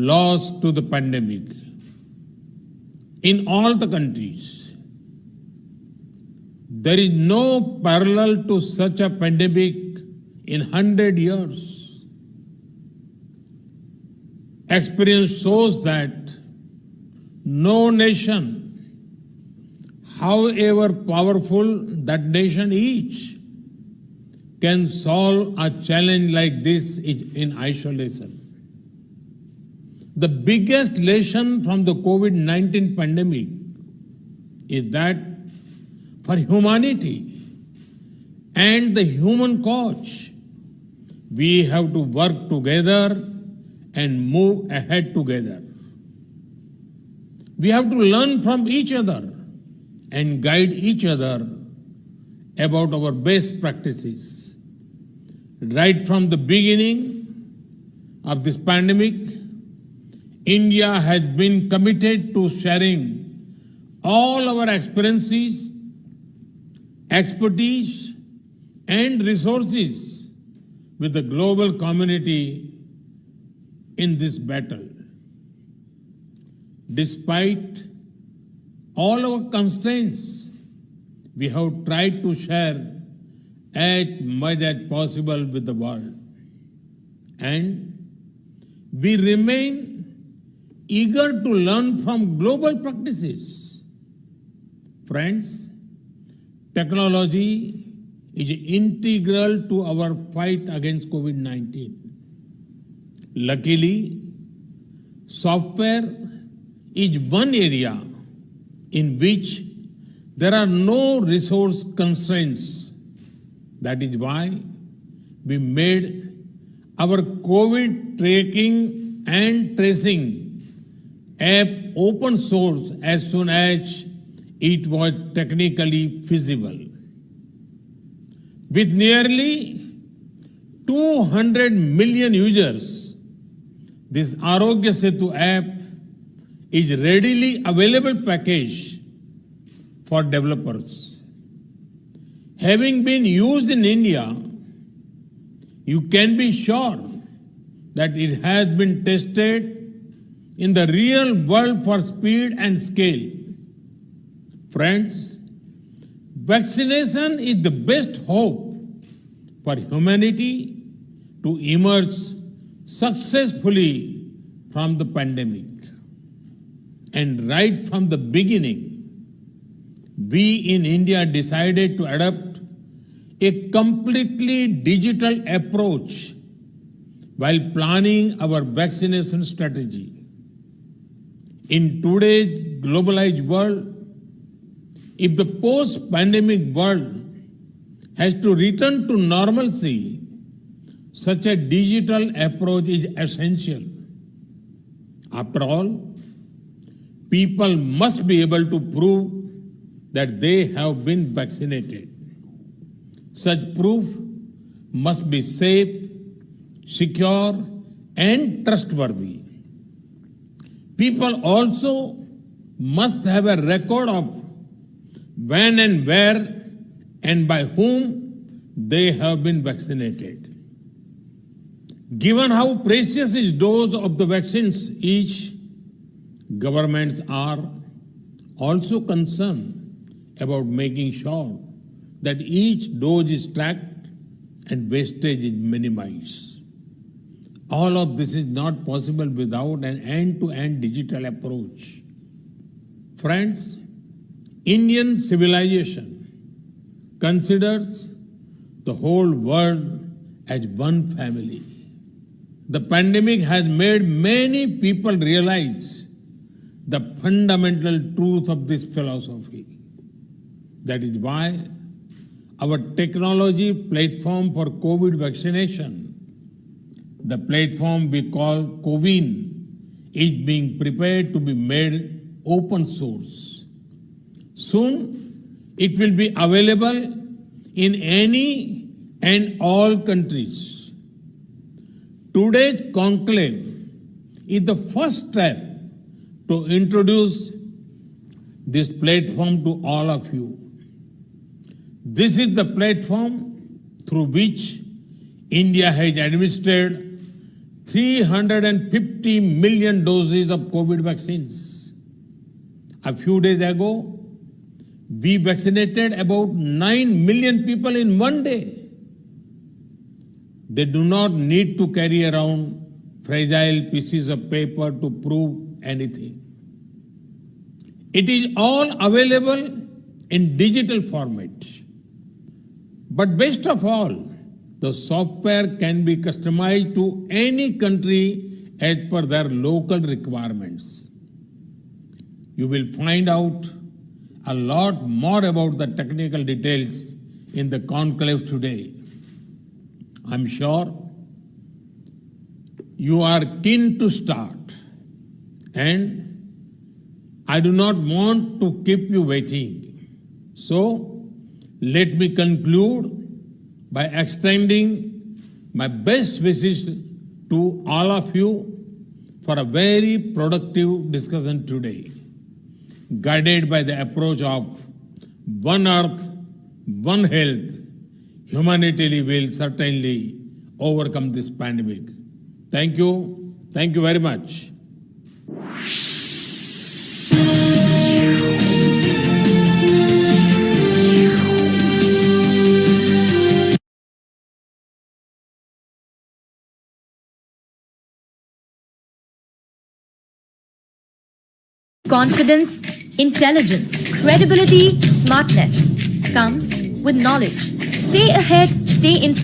lost to the pandemic in all the countries. There is no parallel to such a pandemic in 100 years. Experience shows that no nation, however powerful that nation is, can solve a challenge like this in isolation. The biggest lesson from the COVID-19 pandemic is that for humanity and the human cause, we have to work together and move ahead together. We have to learn from each other and guide each other about our best practices. Right from the beginning of this pandemic, India has been committed to sharing all our experiences, expertise, and resources with the global community in this battle. Despite all our constraints, we have tried to share as much as possible with the world. And we remain eager to learn from global practices. Friends, technology is integral to our fight against COVID-19. Luckily, software is one area in which there are no resource constraints. That is why we made our COVID tracking and tracing app open source as soon as it was technically feasible. With nearly 200 million users, this Arogya Setu app is readily available package for developers. Having been used in India, you can be sure that it has been tested in the real world for speed and scale. Friends, vaccination is the best hope for humanity to emerge successfully from the pandemic. And right from the beginning, we in India decided to adopt a completely digital approach while planning our vaccination strategy. In today's globalized world, if the post-pandemic world has to return to normalcy, such a digital approach is essential. After all, people must be able to prove that they have been vaccinated. Such proof must be safe, secure, and trustworthy. People also must have a record of when and where and by whom they have been vaccinated. Given how precious is dose of the vaccines each, governments are also concerned about making sure that each dose is tracked and wastage is minimized. All of this is not possible without an end-to-end digital approach. Friends, Indian civilization considers the whole world as one family. The pandemic has made many people realize the fundamental truth of this philosophy. That is why our technology platform for COVID vaccination, the platform we call CoWIN, is being prepared to be made open source. Soon, it will be available in any and all countries. Today's conclave is the first step to introduce this platform to all of you. This is the platform through which India has administered 350 million doses of COVID vaccines. A few days ago, we vaccinated about 9 million people in one day. They do not need to carry around fragile pieces of paper to prove anything. It is all available in digital format. But best of all, the software can be customized to any country as per their local requirements. You will find out a lot more about the technical details in the conclave today. I'm sure you are keen to start, and I do not want to keep you waiting. So, let me conclude by extending my best wishes to all of you for a very productive discussion today, guided by the approach of One Earth, One Health. Humanity will certainly overcome this pandemic. Thank you. Thank you very much. Confidence, intelligence, credibility, smartness comes with knowledge. Stay ahead, stay informed.